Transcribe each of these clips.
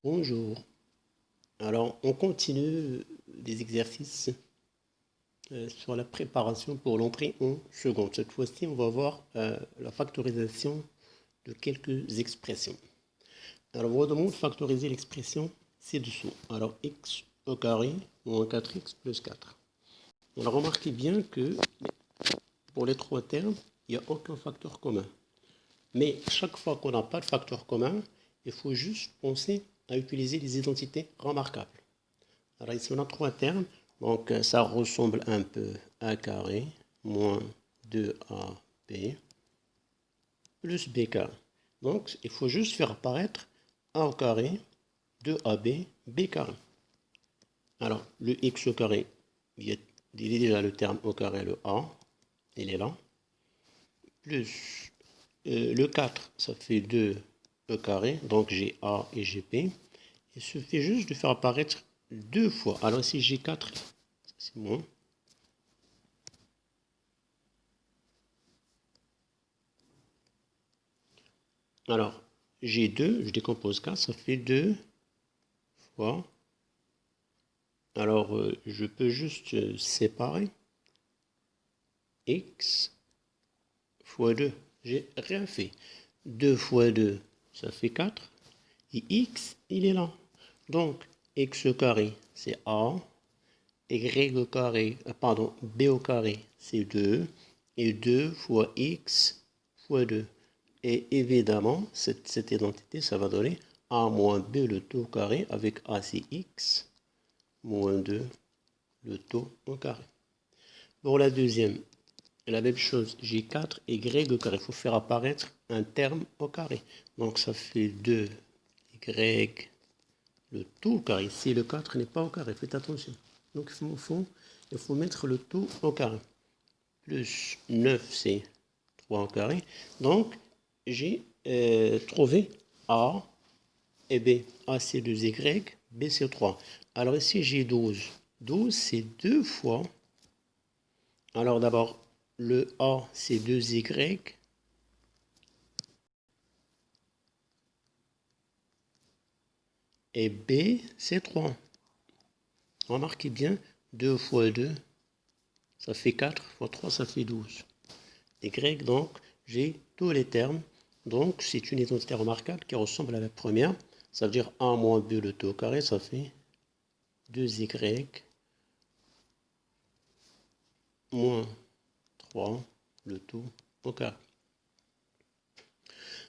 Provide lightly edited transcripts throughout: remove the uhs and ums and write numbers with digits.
Bonjour. Alors, on continue les exercices sur la préparation pour l'entrée en seconde. Cette fois-ci, on va voir la factorisation de quelques expressions. Alors, on demande de factoriser l'expression ci-dessous. Alors, x au carré moins 4x plus 4. Alors, remarquez bien que pour les trois termes, il n'y a aucun facteur commun. Mais chaque fois qu'on n'a pas de facteur commun, il faut juste penser à utiliser les identités remarquables. Alors ici on a trois termes, donc ça ressemble un peu à a carré moins 2ab plus b carré. Donc il faut juste faire apparaître a au carré 2ab b carré. Alors le x au carré, il est déjà le terme au carré, le a, il est là, plus le 4, ça fait 2 e carré, donc j'ai a et j'ai b. Il suffit juste de faire apparaître deux fois. Alors ici j'ai 4, c'est moins. Alors j'ai 2, je décompose 4, ça fait 2 fois. Alors je peux juste séparer x fois 2. J'ai rien fait. 2 fois 2, ça fait 4. Et x, il est là. Donc x au carré, c'est a. Y au carré, pardon, b au carré, c'est 2. Et 2 fois x fois 2. Et évidemment, cette identité, ça va donner a moins b le tout au carré avec a c'est x moins 2 le tout au carré. Pour la deuxième, la même chose, j'ai 4 y au carré. Il faut faire apparaître un terme au carré. Donc ça fait 2 y le tout au carré. Si le 4 n'est pas au carré, faites attention. Donc il faut mettre le tout au carré. Plus 9, c'est 3 au carré. Donc j'ai trouvé A et B. A c'est 2Y, B c'est 3. Alors ici j'ai 12. 12 c'est 2 fois. Alors d'abord le A c'est 2Y. Et B c'est 3. Remarquez bien, 2 fois 2, ça fait 4 fois 3, ça fait 12. Y, donc j'ai tous les termes. Donc c'est une identité remarquable qui ressemble à la première. Ça veut dire a moins b le tout au carré, ça fait 2y moins 3 le tout au carré.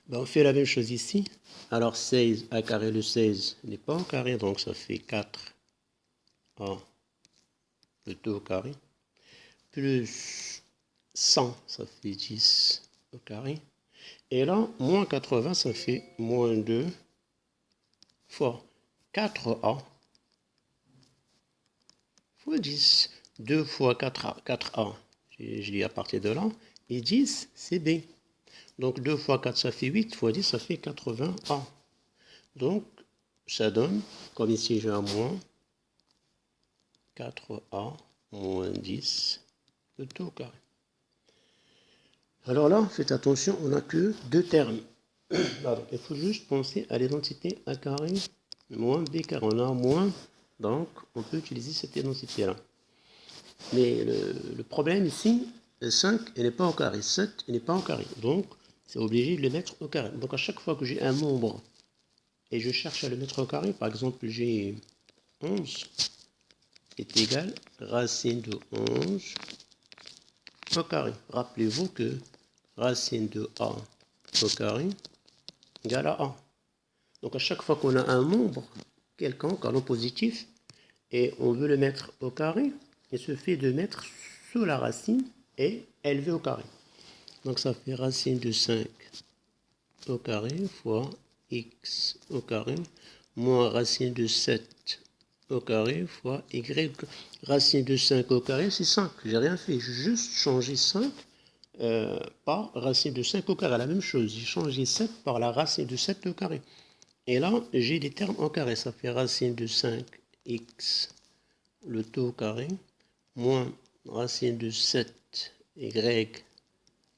Ben, on fait la même chose ici. Alors 16 a carré, le 16 n'est pas au carré, donc ça fait 4a le tout au carré. Plus 100, ça fait 10 au carré. Et là, moins 80, ça fait moins 2 fois 4a fois 10. 2 fois 4a, 4a, je lis à partir de là. Et 10, c'est b. Donc 2 fois 4, ça fait 8, fois 10, ça fait 80a. Donc, ça donne, comme ici j'ai un moins, 4a moins 10, le tout au carré. Alors là, faites attention, on n'a que deux termes. Alors, il faut juste penser à l'identité a carré moins b carré. On a moins, donc on peut utiliser cette identité-là. Mais le problème ici, 5, il n'est pas au carré. 7, il n'est pas au carré. Donc, c'est obligé de le mettre au carré. Donc, à chaque fois que j'ai un nombre et je cherche à le mettre au carré, par exemple, j'ai 11 est égal racine de 11 au carré. Rappelez-vous que racine de a au carré égale à a. Donc, à chaque fois qu'on a un nombre quelconque, un nombre positif, et on veut le mettre au carré, il suffit de mettre sous la racine et élevé au carré. Donc ça fait racine de 5 au carré fois x au carré moins racine de 7 au carré fois y. Racine de 5 au carré, c'est 5. J'ai rien fait, j'ai juste changé 5 par racine de 5 au carré. La même chose, j'ai changé 7 par la racine de 7 au carré. Et là, j'ai des termes en carré. Ça fait racine de 5x le tout au carré moins racine de 7y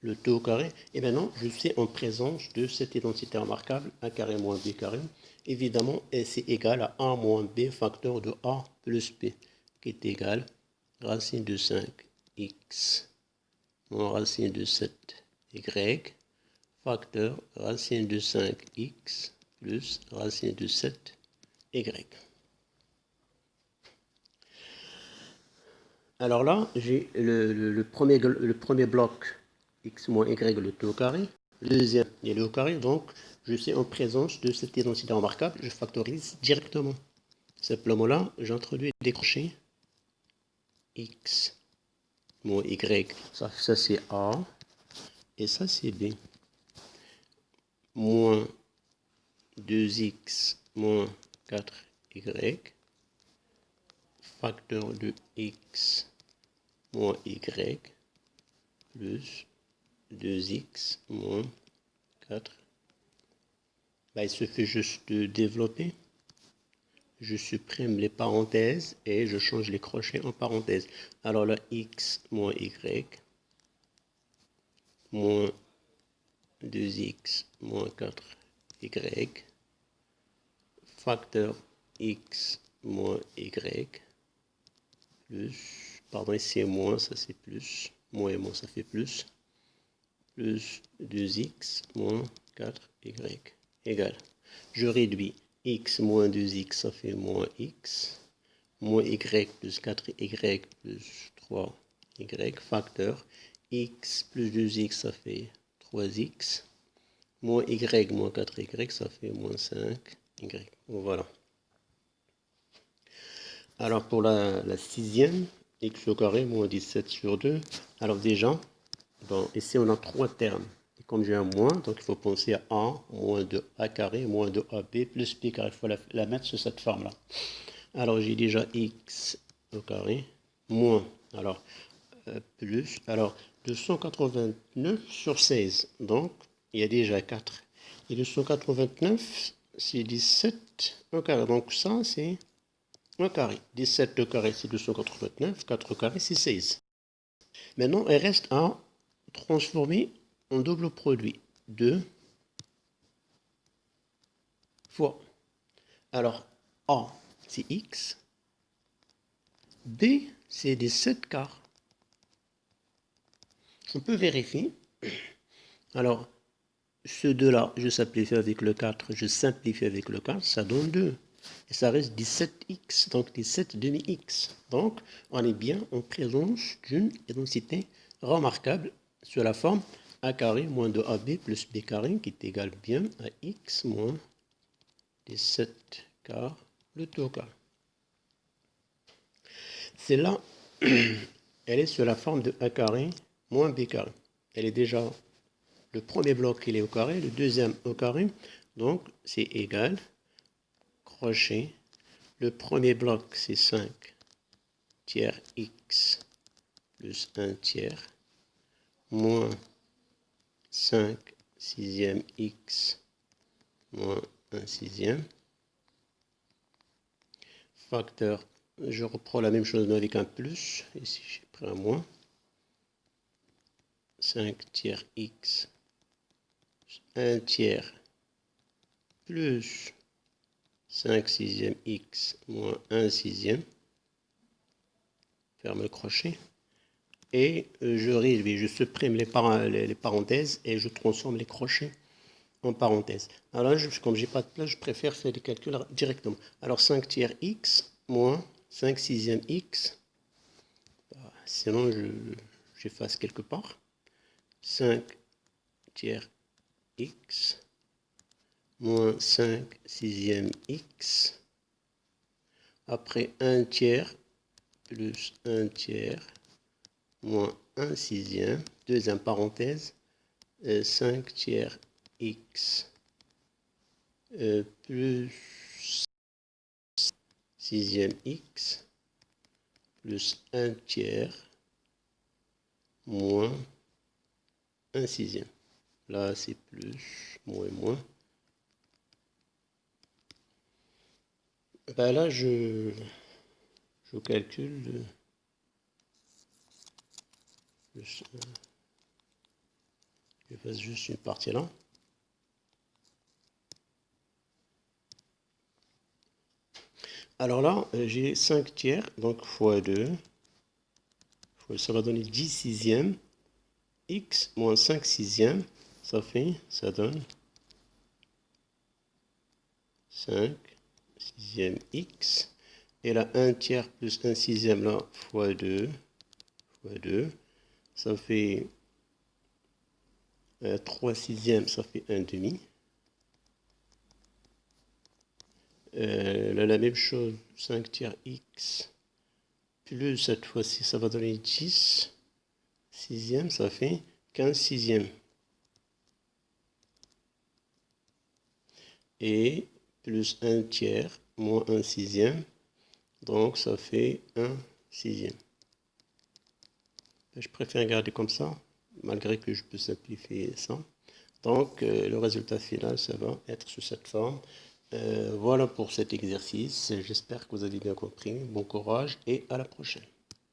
le tout au carré. Et maintenant, je suis en présence de cette identité remarquable, a carré moins b carré. Évidemment, c'est égal à a moins b facteur de a plus b, qui est égal à racine de 5x moins racine de 7y facteur racine de 5x plus racine de 7y. Alors là, j'ai le premier bloc x moins y le t au carré. Le deuxième, il y a le au carré. Donc, je suis en présence de cette identité remarquable. Je factorise directement. Simplement là, j'introduis des crochets. X moins y. Ça c'est A. Et ça, c'est B. Moins 2x moins 4y. Facteur de x moins y plus 2x moins 4. Il suffit juste de développer. Je supprime les parenthèses et je change les crochets en parenthèses. Alors là, x moins y moins 2x moins 4y facteur x moins y plus, pardon, c'est moins, ça c'est plus, moins et moins ça fait plus 2x moins 4y égale. Je réduis x moins 2x, ça fait moins x, moins y plus 4y plus 3y, facteur x plus 2x, ça fait 3x, moins y moins 4y, ça fait moins 5y. Voilà. Alors pour la sixième, x au carré moins 17 sur 2. Alors déjà, bon, ici on a trois termes. Et comme j'ai un moins, donc il faut penser à a moins de a carré moins de ab plus b carré. Il faut la mettre sur cette forme-là. Alors j'ai déjà x au carré moins, alors plus, alors 289 sur 16. Donc il y a déjà 4. Et 289, c'est 17 au carré. Donc ça, c'est 1 carré. 17 au carré, c'est 289. 4 au carré, c'est 16. Maintenant, il reste à transformer en double produit. 2 fois. Alors, A, c'est X. B, c'est 17 quarts. On peut vérifier. Alors, ce 2-là, je simplifie avec le 4. Je simplifie avec le 4, ça donne 2. Et ça reste 17x, donc 17 demi-x. Donc, on est bien en présence d'une identité remarquable sur la forme a carré moins 2ab plus b carré qui est égal bien à x moins 17 quarts le tout au carré. Celle-là, elle est sur la forme de a carré moins b carré. Elle est déjà, le premier bloc il est au carré, le deuxième au carré, donc c'est égal, crochet. Le premier bloc, c'est 5 tiers x plus 1 tiers moins 5 sixième x moins 1 sixième. Facteur, je reprends la même chose mais avec un plus. Ici, j'ai pris un moins. 5 tiers x, 1 tiers plus 5 sixième x moins 1 sixième. Ferme le crochet. Et je réduis, je supprime les parenthèses et je transforme les crochets en parenthèses. Alors là, comme j'ai pas de place, je préfère faire des calculs directement. Alors 5 tiers x moins 5 sixième x. Sinon, j'efface quelque part. 5 tiers x moins 5 sixième x. Après 1 tiers plus 1 tiers moins 1 sixième, deuxième parenthèse, 5 tiers x plus sixième x plus 1 tiers moins 1 sixième. Là, c'est plus, moins et moins. Ben là, je calcule je fasse juste une partie là. Alors là, j'ai 5 tiers, donc fois 2. Ça va donner 10 sixièmes. X moins 5 sixièmes, ça donne 5 sixièmes X. Et là, 1 tiers plus 1 sixième là, fois 2. Ça fait 3 sixièmes, ça fait 1 demi. Là, la même chose, 5 tiers X. Plus cette fois-ci, ça va donner 10 sixièmes, ça fait 15 sixièmes. Et plus 1 tiers moins 1 sixième, donc ça fait 1 sixième. Je préfère garder comme ça, malgré que je peux simplifier ça. Donc le résultat final, ça va être sous cette forme. Voilà pour cet exercice. J'espère que vous avez bien compris. Bon courage et à la prochaine.